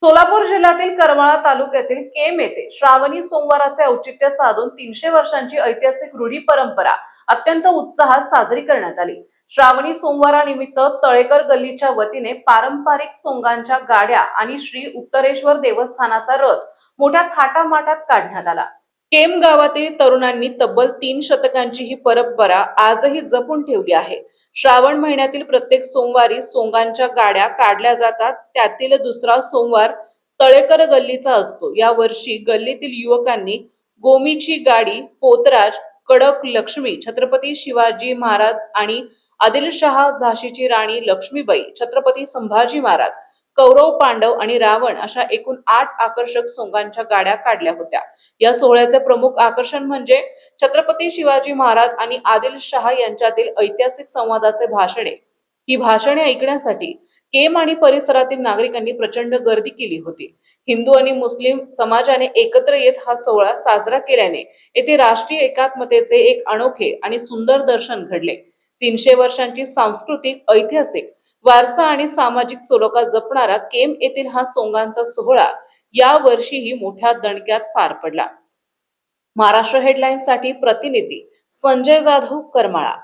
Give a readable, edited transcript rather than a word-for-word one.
सोलापूर जिल्ह्यातील करमाळा तालुक्यातील केम येथे श्रावणी सोमवाराचे औचित्य साधून 300 वर्षांची ऐतिहासिक रूढी परंपरा अत्यंत उत्साहात साजरी करण्यात आली। श्रावणी सोमवारानिमित्त तळेकर गल्लीच्या वतीने पारंपरिक सोंगांच्या गाड्या आणि श्री उत्तरेश्वर देवस्थानाचा रथ मोठ्या थाटामाटात काढण्यात आला। केम गावातील तरुणांनी तब्बल 3 शतकांची ही परंपरा आजही जपून ठेवली आहे। श्रावण महिन्यातील प्रत्येक सोमवारी सोंगांच्या गाड्या काढल्या जातात। त्यातील दुसरा सोमवार तळेकर गल्लीचा असतो। या वर्षी गल्लीतील युवकांनी गोमीची गाडी, पोतराज, कडक लक्ष्मी, छत्रपती शिवाजी महाराज आणि आदिलशहा, झाशीची राणी लक्ष्मीबाई, छत्रपती संभाजी महाराज, कौरव, पांडव आणि रावण अशा एकूण 8 आकर्षक सोंगांच्या गाड्या काढल्या होत्या। या सोहळ्याचे प्रमुख आकर्षण म्हणजे छत्रपती शिवाजी महाराज आणि आदिलशहा यांच्यातील ऐतिहासिक संवादाचे भाषणे। ही भाषणे ऐकण्यासाठी केम आणि परिसरातील नागरिकांनी प्रचंड गर्दी केली होती। हिंदू आणि मुस्लिम समाजाने एकत्र येत हा सोहळा साजरा केल्याने येथे राष्ट्रीय एकात्मतेचे एक अनोखे आणि सुंदर दर्शन घडले। 300 वर्षांची सांस्कृतिक, ऐतिहासिक वारसा आणि सामाजिक सलोखा जपणारा केम येथील हा सोंगांचा सोहळा या वर्षीही मोठ्या दणक्यात पार पडला। महाराष्ट्र हेडलाईन्स साठी प्रतिनिधी संजय जाधव, करमाळा।